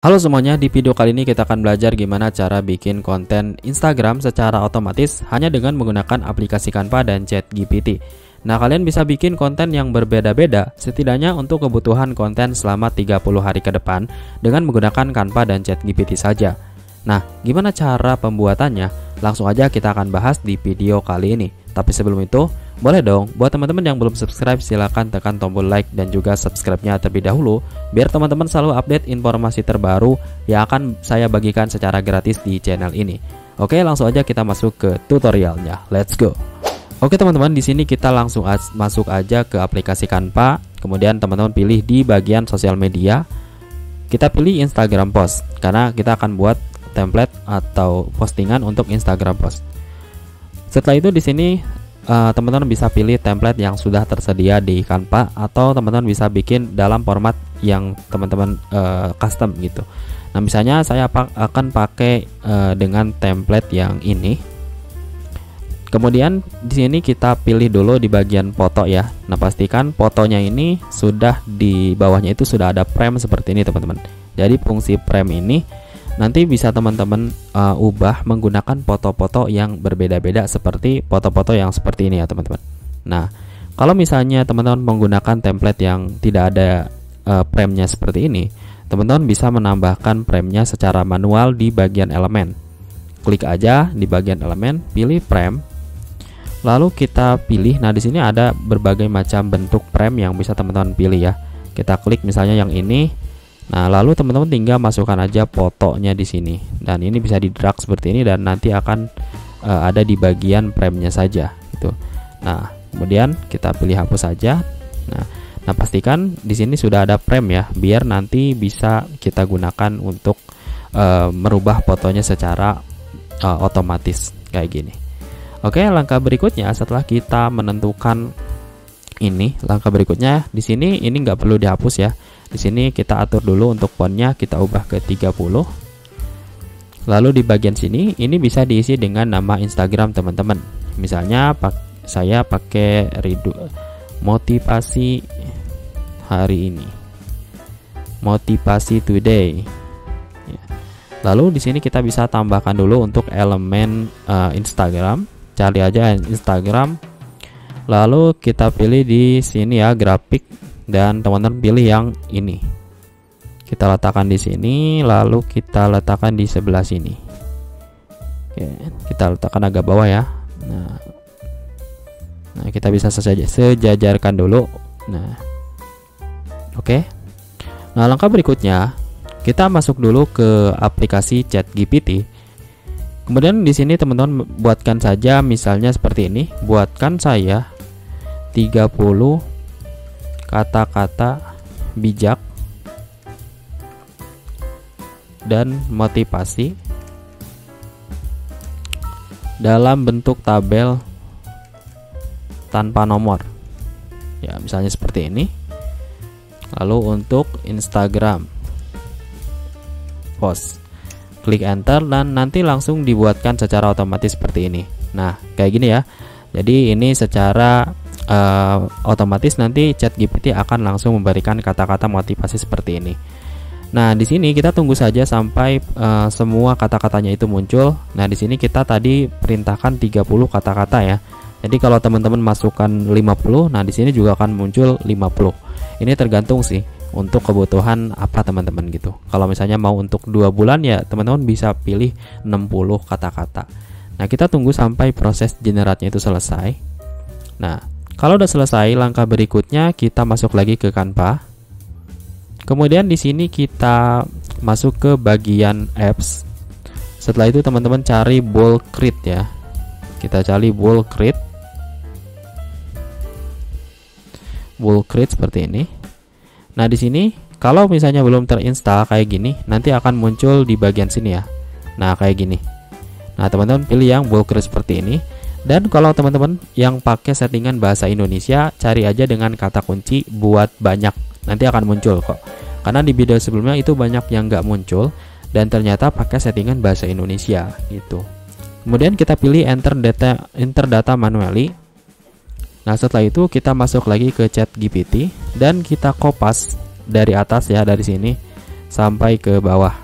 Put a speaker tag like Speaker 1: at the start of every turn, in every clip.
Speaker 1: Halo semuanya, di video kali ini kita akan belajar gimana cara bikin konten Instagram secara otomatis hanya dengan menggunakan aplikasi Canva dan ChatGPT. Nah, kalian bisa bikin konten yang berbeda-beda setidaknya untuk kebutuhan konten selama 30 hari ke depan dengan menggunakan Canva dan ChatGPT saja. Nah, gimana cara pembuatannya? Langsung aja kita akan bahas di video kali ini. Tapi sebelum itu, boleh dong buat teman-teman yang belum subscribe silahkan tekan tombol like dan juga subscribe-nya terlebih dahulu biar teman-teman selalu update informasi terbaru yang akan saya bagikan secara gratis di channel ini. Oke, langsung aja kita masuk ke tutorialnya. Let's go. Oke teman-teman, di sini kita langsung masuk aja ke aplikasi Canva. Kemudian teman-teman pilih di bagian sosial media. Kita pilih Instagram Post karena kita akan buat template atau postingan untuk Instagram Post. Setelah itu di sini teman-teman bisa pilih template yang sudah tersedia di Canva atau teman-teman bisa bikin dalam format yang teman-teman custom gitu. Nah, misalnya saya akan pakai dengan template yang ini. Kemudian di sini kita pilih dulu di bagian foto ya. Nah, pastikan fotonya ini sudah di bawahnya itu sudah ada frame seperti ini teman-teman. Jadi fungsi frame ini nanti bisa teman-teman ubah menggunakan foto-foto yang berbeda-beda seperti foto-foto yang seperti ini ya teman-teman. Nah, kalau misalnya teman-teman menggunakan template yang tidak ada frame-nya seperti ini, teman-teman bisa menambahkan frame-nya secara manual di bagian elemen. Klik aja di bagian elemen, pilih frame. Lalu kita pilih, nah di sini ada berbagai macam bentuk frame yang bisa teman-teman pilih ya. Kita klik misalnya yang ini. Nah, lalu teman-teman tinggal masukkan aja fotonya di sini. Dan ini bisa di-drag seperti ini dan nanti akan ada di bagian frame-nya saja gitu. Nah, kemudian kita pilih hapus saja. Nah, pastikan di sini sudah ada frame ya, biar nanti bisa kita gunakan untuk merubah fotonya secara otomatis kayak gini. Oke, langkah berikutnya setelah kita menentukan ini, langkah berikutnya di sini ini nggak perlu dihapus ya. Di sini kita atur dulu untuk fontnya, kita ubah ke 30. Lalu di bagian sini ini bisa diisi dengan nama Instagram teman-teman. Misalnya saya pakai motivasi hari ini. Motivasi today. Lalu di sini kita bisa tambahkan dulu untuk elemen Instagram. Cari aja Instagram. Lalu kita pilih di sini ya grafik. Dan teman-teman pilih yang ini. Kita letakkan di sini, lalu kita letakkan di sebelah sini. Oke, kita letakkan agak bawah ya. Nah, kita bisa sejajarkan dulu. Nah, oke. Nah, langkah berikutnya kita masuk dulu ke aplikasi ChatGPT. Kemudian di sini teman-teman buatkan saja misalnya seperti ini. Buatkan saya 30 kata-kata bijak dan motivasi dalam bentuk tabel tanpa nomor ya, misalnya seperti ini. Lalu untuk Instagram post, klik enter dan nanti langsung dibuatkan secara otomatis seperti ini. Nah, kayak gini ya. Jadi ini secara otomatis nanti ChatGPT akan langsung memberikan kata-kata motivasi seperti ini. Nah, di sini kita tunggu saja sampai semua kata-katanya itu muncul. Nah, di sini kita tadi perintahkan 30 kata-kata ya. Jadi kalau teman-teman masukkan 50, nah di sini juga akan muncul 50. Ini tergantung sih untuk kebutuhan apa teman-teman gitu. Kalau misalnya mau untuk 2 bulan ya teman-teman bisa pilih 60 kata-kata. Nah, kita tunggu sampai proses generate-nya itu selesai. Nah, kalau udah selesai, langkah berikutnya kita masuk lagi ke Canva. Kemudian di sini kita masuk ke bagian apps. Setelah itu teman-teman cari Bold Create ya. Kita cari Bold Create. Bold Create seperti ini. Nah, di sini kalau misalnya belum terinstall kayak gini, nanti akan muncul di bagian sini ya. Nah, kayak gini. Nah, teman-teman pilih yang Bold Create seperti ini. Dan kalau teman-teman yang pakai settingan bahasa Indonesia, cari aja dengan kata kunci buat banyak, nanti akan muncul kok. Karena di video sebelumnya itu banyak yang nggak muncul dan ternyata pakai settingan bahasa Indonesia gitu. Kemudian kita pilih enter data manually. Nah, setelah itu kita masuk lagi ke ChatGPT dan kita kopas dari atas ya, dari sini. sampai ke bawah.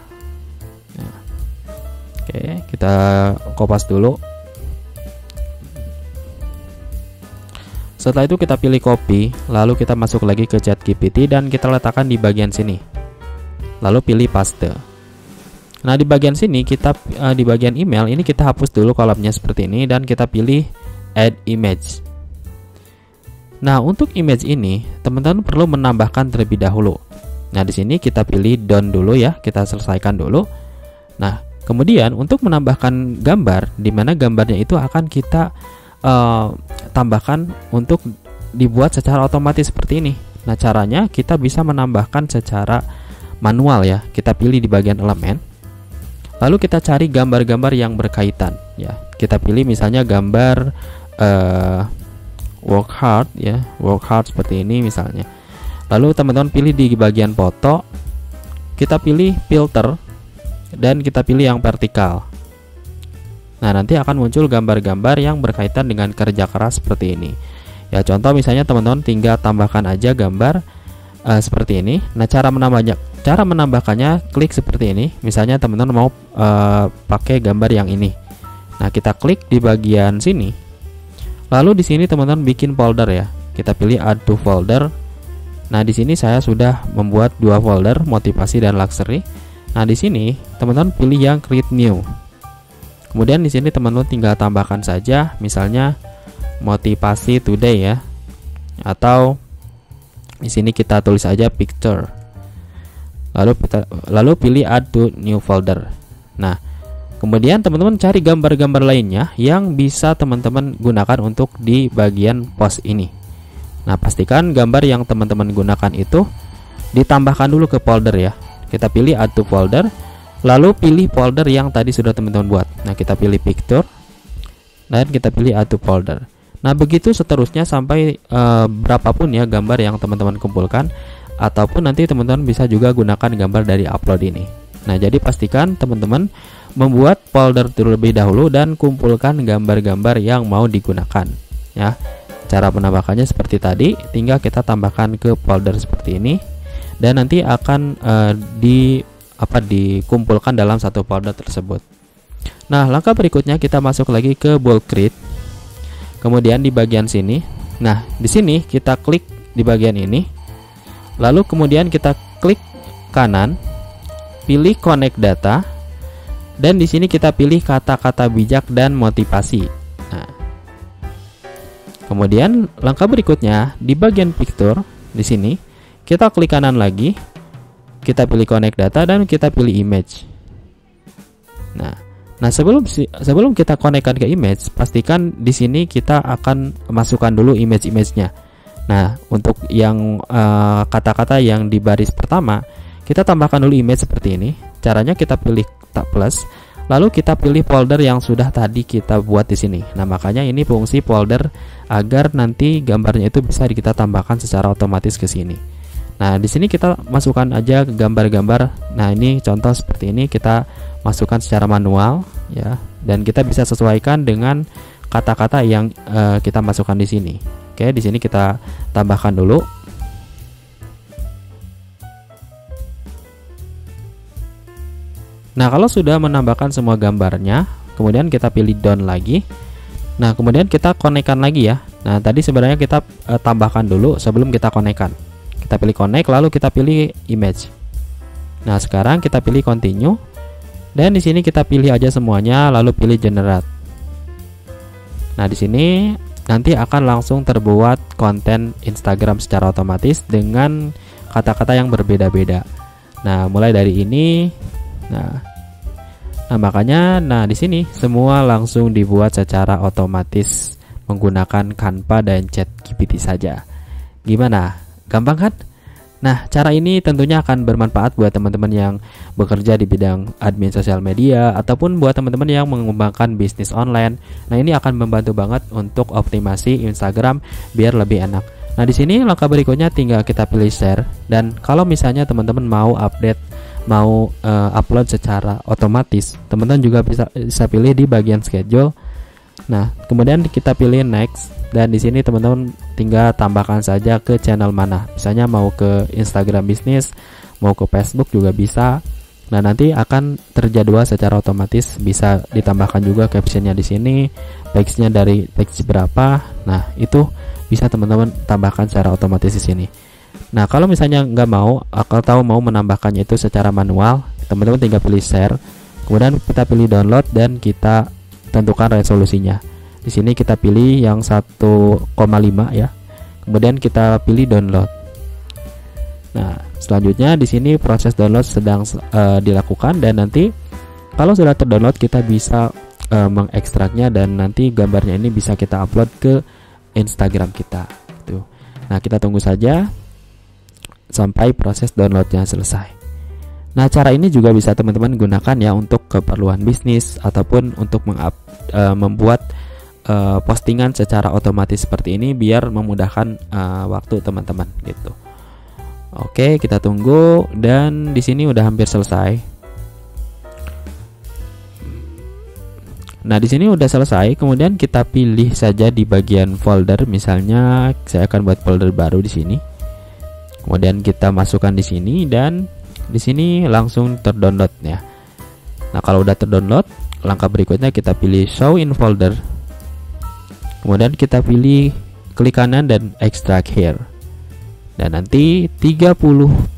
Speaker 1: Nah, oke, kita kopas dulu. Setelah itu kita pilih copy, lalu kita masuk lagi ke ChatGPT dan kita letakkan di bagian sini. Lalu pilih paste. Nah, di bagian sini kita di bagian email ini kita hapus dulu kolomnya seperti ini dan kita pilih add image. Nah, untuk image ini teman-teman perlu menambahkan terlebih dahulu. Nah, di sini kita pilih done dulu ya, kita selesaikan dulu. Nah, kemudian untuk menambahkan gambar, di mana gambarnya itu akan kita tambahkan untuk dibuat secara otomatis seperti ini. Nah, caranya kita bisa menambahkan secara manual ya. Kita pilih di bagian elemen, lalu kita cari gambar-gambar yang berkaitan ya. Kita pilih misalnya gambar work hard ya, work hard seperti ini misalnya. Lalu teman-teman pilih di bagian foto, kita pilih filter dan kita pilih yang vertikal. Nah, nanti akan muncul gambar-gambar yang berkaitan dengan kerja keras seperti ini. Ya, contoh misalnya teman-teman tinggal tambahkan aja gambar seperti ini. Nah, cara menambahkannya klik seperti ini. Misalnya teman-teman mau pakai gambar yang ini. Nah, kita klik di bagian sini. Lalu di sini teman-teman bikin folder ya. Kita pilih add to folder. Nah, di sini saya sudah membuat 2 folder, motivasi dan luxury. Nah, di sini teman-teman pilih yang create new. Kemudian di sini teman-teman tinggal tambahkan saja misalnya motivasi today ya. Atau di sini kita tulis aja picture. Lalu pilih add to new folder. Nah, kemudian teman-teman cari gambar-gambar lainnya yang bisa teman-teman gunakan untuk di bagian post ini. Nah, pastikan gambar yang teman-teman gunakan itu ditambahkan dulu ke folder ya. Kita pilih add to folder. Lalu pilih folder yang tadi sudah teman-teman buat. Nah, kita pilih picture dan kita pilih add to folder. Nah, begitu seterusnya sampai berapapun ya gambar yang teman-teman kumpulkan, ataupun nanti teman-teman bisa juga gunakan gambar dari upload ini. Nah, jadi pastikan teman-teman membuat folder terlebih dahulu dan kumpulkan gambar-gambar yang mau digunakan ya. Cara menambahkannya seperti tadi, tinggal kita tambahkan ke folder seperti ini dan nanti akan dikumpulkan dalam satu folder tersebut. Nah, langkah berikutnya kita masuk lagi ke bulk create. Kemudian di bagian sini, nah di sini kita klik di bagian ini. Lalu kemudian kita klik kanan, pilih connect data, dan di sini kita pilih kata-kata bijak dan motivasi. Nah, kemudian langkah berikutnya di bagian picture di sini kita klik kanan lagi. Kita pilih connect data dan kita pilih image. Nah, sebelum kita konekkan ke image, pastikan di sini kita akan masukkan dulu image-nya. Nah, untuk yang kata-kata yang di baris pertama, kita tambahkan dulu image seperti ini. Caranya kita pilih tab plus, lalu kita pilih folder yang sudah tadi kita buat di sini. Nah, makanya ini fungsi folder agar nanti gambarnya itu bisa kita tambahkan secara otomatis ke sini. Nah, di sini kita masukkan aja gambar-gambar. Nah, ini contoh seperti ini kita masukkan secara manual ya, dan kita bisa sesuaikan dengan kata-kata yang kita masukkan di sini. Oke, di sini kita tambahkan dulu. Nah, kalau sudah menambahkan semua gambarnya, kemudian kita pilih done lagi. Nah, kemudian kita konekkan lagi ya. Nah, tadi sebenarnya kita tambahkan dulu sebelum kita konekkan. Kita pilih connect, lalu kita pilih image. Nah, sekarang kita pilih continue, dan di sini kita pilih aja semuanya, lalu pilih generate. Nah, di sini nanti akan langsung terbuat konten Instagram secara otomatis dengan kata-kata yang berbeda-beda. Nah, mulai dari ini, nah makanya, di sini semua langsung dibuat secara otomatis menggunakan Canva dan ChatGPT saja. Gimana? Gampang kan? Nah, cara ini tentunya akan bermanfaat buat teman-teman yang bekerja di bidang admin sosial media ataupun buat teman-teman yang mengembangkan bisnis online. Nah, ini akan membantu banget untuk optimasi Instagram biar lebih enak. Nah, di sini langkah berikutnya tinggal kita pilih share, dan kalau misalnya teman-teman mau update, mau upload secara otomatis, teman-teman juga bisa pilih di bagian schedule. Nah, kemudian kita pilih next. Dan di sini teman-teman tinggal tambahkan saja ke channel mana. Misalnya mau ke Instagram bisnis, mau ke Facebook juga bisa. Nah, nanti akan terjadwal secara otomatis, bisa ditambahkan juga captionnya di sini, page-nya dari page berapa. Nah, itu bisa teman-teman tambahkan secara otomatis di sini. Nah, kalau misalnya nggak mau atau mau menambahkannya itu secara manual, teman-teman tinggal pilih share, kemudian kita pilih download dan kita tentukan resolusinya. Di sini kita pilih yang 1,5 ya. Kemudian kita pilih download. Nah, selanjutnya di sini proses download sedang dilakukan, dan nanti kalau sudah terdownload kita bisa mengekstraknya, dan nanti gambarnya ini bisa kita upload ke Instagram kita. Tuh. Nah, kita tunggu saja sampai proses downloadnya selesai. Nah, cara ini juga bisa teman-teman gunakan ya untuk keperluan bisnis ataupun untuk membuat postingan secara otomatis seperti ini biar memudahkan waktu teman-teman gitu. Oke, kita tunggu, dan di sini udah hampir selesai. Nah, di sini udah selesai. Kemudian kita pilih saja di bagian folder, misalnya saya akan buat folder baru di sini. Kemudian kita masukkan di sini, dan di sini langsung terdownload ya. Nah, kalau udah terdownload, langkah berikutnya kita pilih show in folder. Kemudian kita pilih klik kanan dan extract here. Dan nanti 30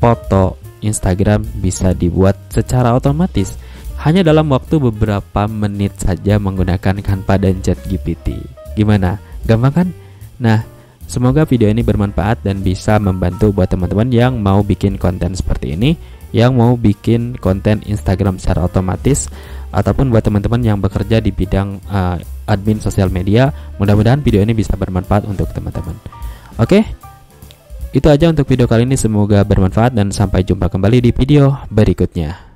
Speaker 1: foto Instagram bisa dibuat secara otomatis hanya dalam waktu beberapa menit saja menggunakan Canva dan ChatGPT. Gimana? Gampang kan? Nah, semoga video ini bermanfaat dan bisa membantu buat teman-teman yang mau bikin konten seperti ini, yang mau bikin konten Instagram secara otomatis, ataupun buat teman-teman yang bekerja di bidang admin sosial media. Mudah-mudahan video ini bisa bermanfaat untuk teman-teman. Oke, itu aja untuk video kali ini, semoga bermanfaat dan sampai jumpa kembali di video berikutnya.